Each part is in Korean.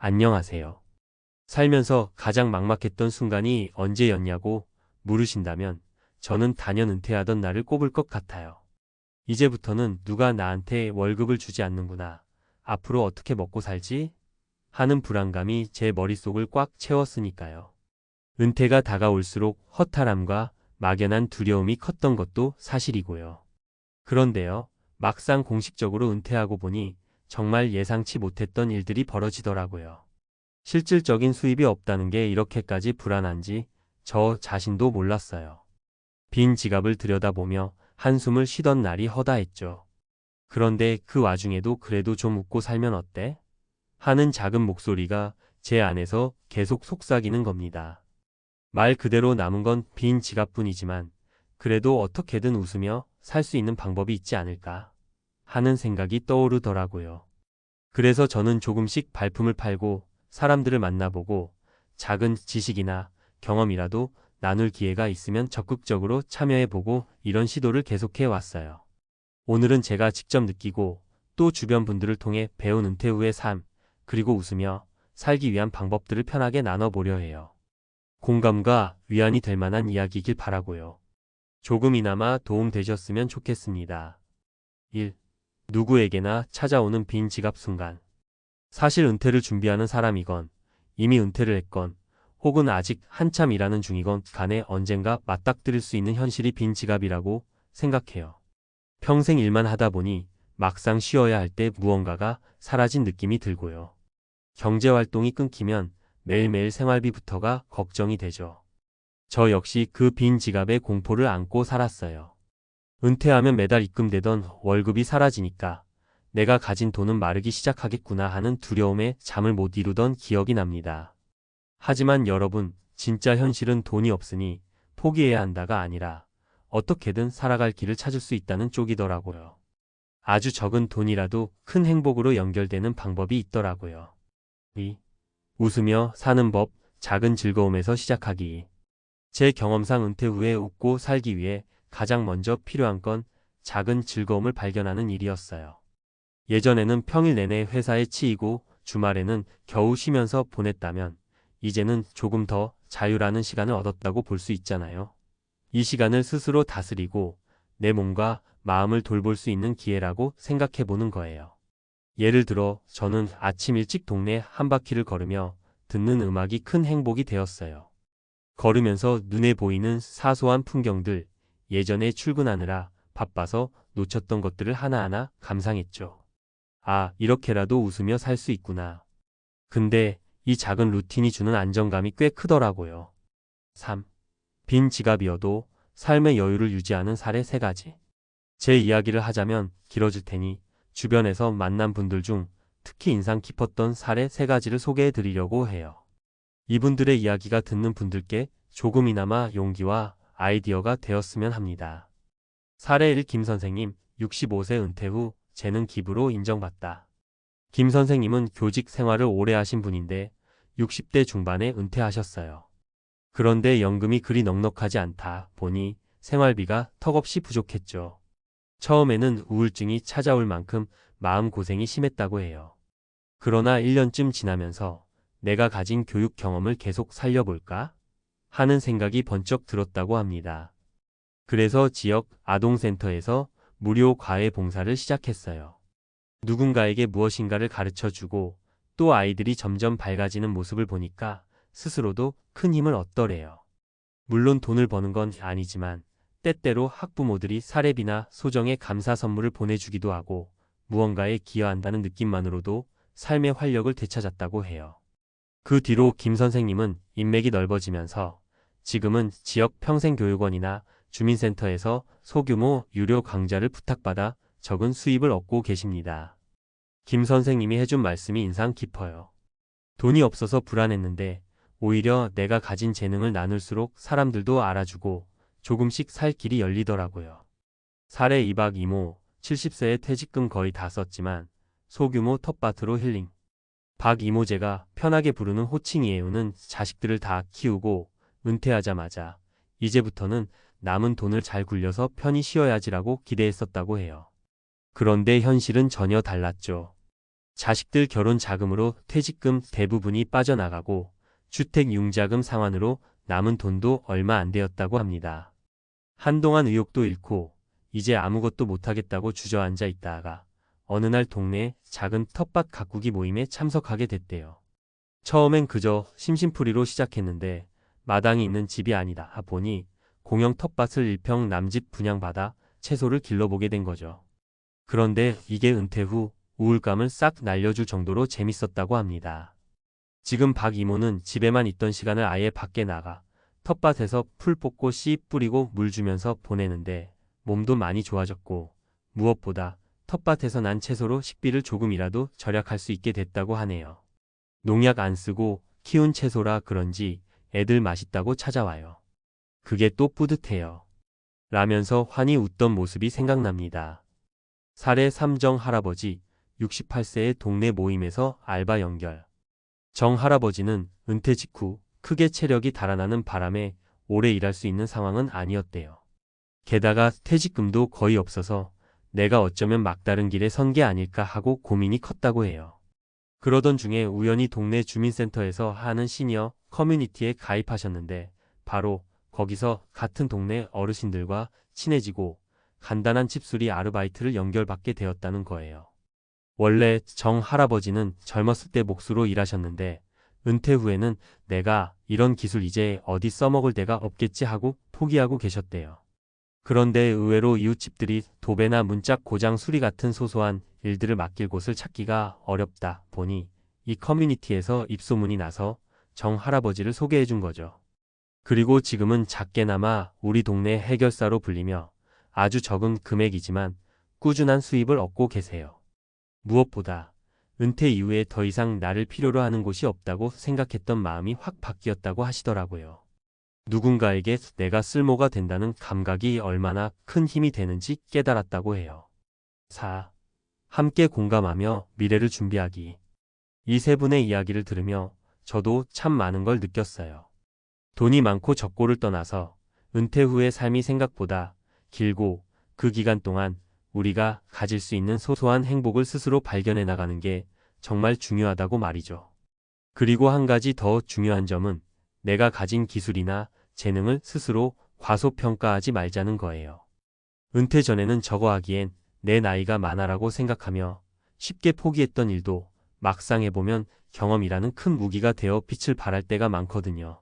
안녕하세요. 살면서 가장 막막했던 순간이 언제였냐고 물으신다면 저는 단연 은퇴하던 날을 꼽을 것 같아요. 이제부터는 누가 나한테 월급을 주지 않는구나. 앞으로 어떻게 먹고 살지? 하는 불안감이 제 머릿속을 꽉 채웠으니까요. 은퇴가 다가올수록 허탈함과 막연한 두려움이 컸던 것도 사실이고요. 그런데요, 막상 공식적으로 은퇴하고 보니 정말 예상치 못했던 일들이 벌어지더라고요. 실질적인 수입이 없다는 게 이렇게까지 불안한지 저 자신도 몰랐어요. 빈 지갑을 들여다보며 한숨을 쉬던 날이 허다했죠. 그런데 그 와중에도 그래도 좀 웃고 살면 어때? 하는 작은 목소리가 제 안에서 계속 속삭이는 겁니다. 말 그대로 남은 건 빈 지갑뿐이지만 그래도 어떻게든 웃으며 살 수 있는 방법이 있지 않을까 하는 생각이 떠오르더라고요. 그래서 저는 조금씩 발품을 팔고 사람들을 만나보고 작은 지식이나 경험이라도 나눌 기회가 있으면 적극적으로 참여해보고 이런 시도를 계속해 왔어요. 오늘은 제가 직접 느끼고 또 주변 분들을 통해 배운 은퇴 후의 삶, 그리고 웃으며 살기 위한 방법들을 편하게 나눠보려 해요. 공감과 위안이 될 만한 이야기이길 바라고요. 조금이나마 도움 되셨으면 좋겠습니다. 1. 누구에게나 찾아오는 빈 지갑 순간. 사실 은퇴를 준비하는 사람이건 이미 은퇴를 했건 혹은 아직 한참 일하는 중이건 간에 언젠가 맞닥뜨릴 수 있는 현실이 빈 지갑이라고 생각해요. 평생 일만 하다 보니 막상 쉬어야 할 때 무언가가 사라진 느낌이 들고요. 경제활동이 끊기면 매일매일 생활비부터가 걱정이 되죠. 저 역시 그 빈 지갑에 공포를 안고 살았어요. 은퇴하면 매달 입금되던 월급이 사라지니까 내가 가진 돈은 마르기 시작하겠구나 하는 두려움에 잠을 못 이루던 기억이 납니다. 하지만 여러분, 진짜 현실은 돈이 없으니 포기해야 한다가 아니라 어떻게든 살아갈 길을 찾을 수 있다는 쪽이더라고요. 아주 적은 돈이라도 큰 행복으로 연결되는 방법이 있더라고요. 2. 웃으며 사는 법, 작은 즐거움에서 시작하기. 제 경험상 은퇴 후에 웃고 살기 위해 가장 먼저 필요한 건 작은 즐거움을 발견하는 일이었어요. 예전에는 평일 내내 회사에 치이고 주말에는 겨우 쉬면서 보냈다면 이제는 조금 더 자유라는 시간을 얻었다고 볼 수 있잖아요. 이 시간을 스스로 다스리고 내 몸과 마음을 돌볼 수 있는 기회라고 생각해 보는 거예요. 예를 들어 저는 아침 일찍 동네 한 바퀴를 걸으며 듣는 음악이 큰 행복이 되었어요. 걸으면서 눈에 보이는 사소한 풍경들, 예전에 출근하느라 바빠서 놓쳤던 것들을 하나하나 감상했죠. 아, 이렇게라도 웃으며 살 수 있구나. 근데 이 작은 루틴이 주는 안정감이 꽤 크더라고요. 3. 빈 지갑이어도 삶의 여유를 유지하는 사례 3가지. 제 이야기를 하자면 길어질 테니 주변에서 만난 분들 중 특히 인상 깊었던 사례 3가지를 소개해 드리려고 해요. 이분들의 이야기가 듣는 분들께 조금이나마 용기와 아이디어가 되었으면 합니다. 사례 1. 김 선생님, 65세 은퇴 후 재능 기부로 인정받다. 김 선생님은 교직 생활을 오래 하신 분인데 60대 중반에 은퇴하셨어요. 그런데 연금이 그리 넉넉하지 않다 보니 생활비가 턱없이 부족했죠. 처음에는 우울증이 찾아올 만큼 마음고생이 심했다고 해요. 그러나 1년쯤 지나면서 내가 가진 교육 경험을 계속 살려볼까? 하는 생각이 번쩍 들었다고 합니다. 그래서 지역 아동센터에서 무료 과외 봉사를 시작했어요. 누군가에게 무엇인가를 가르쳐주고 또 아이들이 점점 밝아지는 모습을 보니까 스스로도 큰 힘을 얻더래요. 물론 돈을 버는 건 아니지만 때때로 학부모들이 사례비나 소정의 감사 선물을 보내주기도 하고 무언가에 기여한다는 느낌만으로도 삶의 활력을 되찾았다고 해요. 그 뒤로 김 선생님은 인맥이 넓어지면서 지금은 지역 평생교육원이나 주민센터에서 소규모 유료 강좌를 부탁받아 적은 수입을 얻고 계십니다. 김 선생님이 해준 말씀이 인상 깊어요. 돈이 없어서 불안했는데 오히려 내가 가진 재능을 나눌수록 사람들도 알아주고 조금씩 살 길이 열리더라고요. 사례 2박 이모, 70세에 퇴직금 거의 다 썼지만 소규모 텃밭으로 힐링. 박 이모제가 편하게 부르는 호칭이에요는 자식들을 다 키우고 은퇴하자마자 이제부터는 남은 돈을 잘 굴려서 편히 쉬어야지라고 기대했었다고 해요. 그런데 현실은 전혀 달랐죠. 자식들 결혼 자금으로 퇴직금 대부분이 빠져나가고 주택 융자금 상환으로 남은 돈도 얼마 안 되었다고 합니다. 한동안 의욕도 잃고 이제 아무것도 못하겠다고 주저앉아 있다가 어느 날 동네 작은 텃밭 가꾸기 모임에 참석하게 됐대요. 처음엔 그저 심심풀이로 시작했는데 마당이 있는 집이 아니다 보니 공영 텃밭을 1평 남짓 분양받아 채소를 길러보게 된 거죠. 그런데 이게 은퇴 후 우울감을 싹 날려줄 정도로 재밌었다고 합니다. 지금 박 이모는 집에만 있던 시간을 아예 밖에 나가 텃밭에서 풀 뽑고 씨 뿌리고 물 주면서 보내는데 몸도 많이 좋아졌고 무엇보다 텃밭에서 난 채소로 식비를 조금이라도 절약할 수 있게 됐다고 하네요. 농약 안 쓰고 키운 채소라 그런지 애들 맛있다고 찾아와요. 그게 또 뿌듯해요. 라면서 환히 웃던 모습이 생각납니다. 사례 3정 할아버지 68세의 동네 모임에서 알바 연결. 정 할아버지는 은퇴 직후 크게 체력이 달아나는 바람에 오래 일할 수 있는 상황은 아니었대요. 게다가 퇴직금도 거의 없어서 내가 어쩌면 막다른 길에 선 게 아닐까 하고 고민이 컸다고 해요. 그러던 중에 우연히 동네 주민센터에서 하는 시니어 커뮤니티에 가입하셨는데 바로 거기서 같은 동네 어르신들과 친해지고 간단한 집수리 아르바이트를 연결받게 되었다는 거예요. 원래 정 할아버지는 젊었을 때 목수로 일하셨는데 은퇴 후에는 내가 이런 기술 이제 어디 써먹을 데가 없겠지 하고 포기하고 계셨대요. 그런데 의외로 이웃집들이 도배나 문짝 고장 수리 같은 소소한 일들을 맡길 곳을 찾기가 어렵다 보니 이 커뮤니티에서 입소문이 나서 정 할아버지를 소개해 준 거죠. 그리고 지금은 작게나마 우리 동네 해결사로 불리며 아주 적은 금액이지만 꾸준한 수입을 얻고 계세요. 무엇보다 은퇴 이후에 더 이상 나를 필요로 하는 곳이 없다고 생각했던 마음이 확 바뀌었다고 하시더라고요. 누군가에게 내가 쓸모가 된다는 감각이 얼마나 큰 힘이 되는지 깨달았다고 해요. 4. 함께 공감하며 미래를 준비하기. 이 세 분의 이야기를 들으며 저도 참 많은 걸 느꼈어요. 돈이 많고 적고를 떠나서 은퇴 후의 삶이 생각보다 길고 그 기간 동안 우리가 가질 수 있는 소소한 행복을 스스로 발견해 나가는 게 정말 중요하다고 말이죠. 그리고 한 가지 더 중요한 점은 내가 가진 기술이나 재능을 스스로 과소평가하지 말자는 거예요. 은퇴 전에는 저거 하기엔 내 나이가 많아라고 생각하며 쉽게 포기했던 일도 막상 해보면 경험이라는 큰 무기가 되어 빛을 발할 때가 많거든요.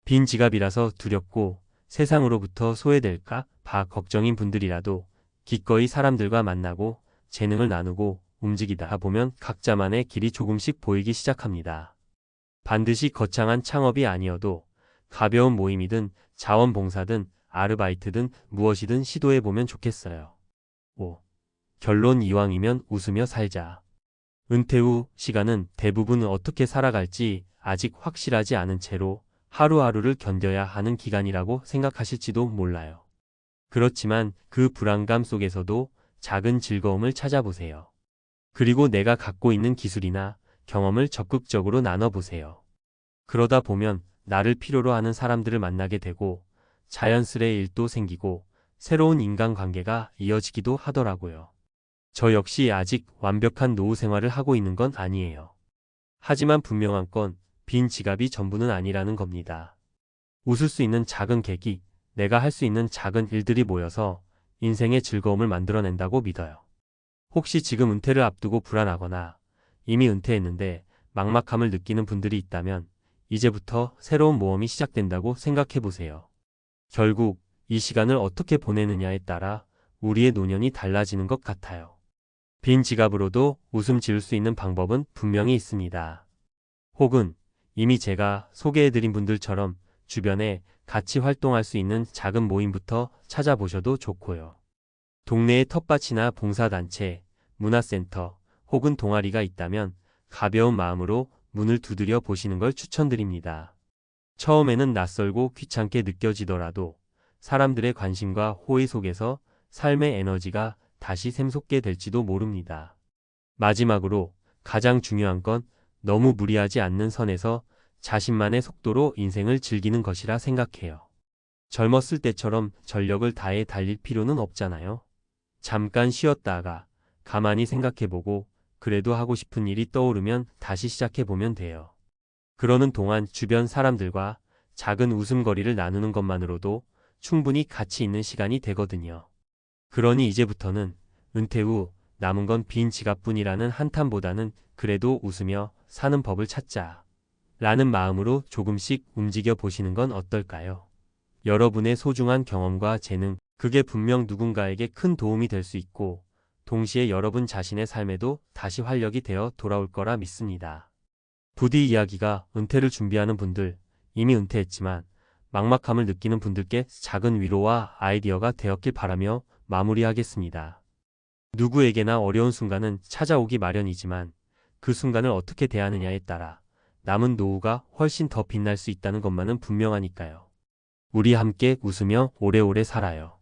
빈 지갑이라서 두렵고 세상으로부터 소외될까 봐 걱정인 분들이라도 기꺼이 사람들과 만나고 재능을 나누고 움직이다 보면 각자만의 길이 조금씩 보이기 시작합니다. 반드시 거창한 창업이 아니어도 가벼운 모임이든 자원봉사든 아르바이트든 무엇이든 시도해보면 좋겠어요. 5. 결론 이왕이면 웃으며 살자. 은퇴 후 시간은 대부분 어떻게 살아갈지 아직 확실하지 않은 채로 하루하루를 견뎌야 하는 기간이라고 생각하실지도 몰라요. 그렇지만 그 불안감 속에서도 작은 즐거움을 찾아보세요. 그리고 내가 갖고 있는 기술이나 경험을 적극적으로 나눠보세요. 그러다 보면 나를 필요로 하는 사람들을 만나게 되고 자연스레 일도 생기고 새로운 인간관계가 이어지기도 하더라고요. 저 역시 아직 완벽한 노후 생활을 하고 있는 건 아니에요. 하지만 분명한 건 빈 지갑이 전부는 아니라는 겁니다. 웃을 수 있는 작은 계기, 내가 할 수 있는 작은 일들이 모여서 인생의 즐거움을 만들어낸다고 믿어요. 혹시 지금 은퇴를 앞두고 불안하거나 이미 은퇴했는데 막막함을 느끼는 분들이 있다면 이제부터 새로운 모험이 시작된다고 생각해 보세요. 결국 이 시간을 어떻게 보내느냐에 따라 우리의 노년이 달라지는 것 같아요. 빈 지갑으로도 웃음 지을 수 있는 방법은 분명히 있습니다. 혹은 이미 제가 소개해드린 분들처럼 주변에 같이 활동할 수 있는 작은 모임부터 찾아보셔도 좋고요. 동네에 텃밭이나 봉사단체, 문화센터 혹은 동아리가 있다면 가벼운 마음으로 문을 두드려 보시는 걸 추천드립니다. 처음에는 낯설고 귀찮게 느껴지더라도 사람들의 관심과 호의 속에서 삶의 에너지가 다시 샘솟게 될지도 모릅니다. 마지막으로 가장 중요한 건 너무 무리하지 않는 선에서 자신만의 속도로 인생을 즐기는 것이라 생각해요. 젊었을 때처럼 전력을 다해 달릴 필요는 없잖아요. 잠깐 쉬었다가 가만히 생각해보고 그래도 하고 싶은 일이 떠오르면 다시 시작해보면 돼요. 그러는 동안 주변 사람들과 작은 웃음거리를 나누는 것만으로도 충분히 가치 있는 시간이 되거든요. 그러니 이제부터는 은퇴 후 남은 건 빈 지갑뿐이라는 한탄보다는 그래도 웃으며 사는 법을 찾자 라는 마음으로 조금씩 움직여 보시는 건 어떨까요? 여러분의 소중한 경험과 재능, 그게 분명 누군가에게 큰 도움이 될 수 있고 동시에 여러분 자신의 삶에도 다시 활력이 되어 돌아올 거라 믿습니다. 부디 이야기가 은퇴를 준비하는 분들, 이미 은퇴했지만 막막함을 느끼는 분들께 작은 위로와 아이디어가 되었길 바라며 마무리하겠습니다. 누구에게나 어려운 순간은 찾아오기 마련이지만 그 순간을 어떻게 대하느냐에 따라 남은 노후가 훨씬 더 빛날 수 있다는 것만은 분명하니까요. 우리 함께 웃으며 오래오래 살아요.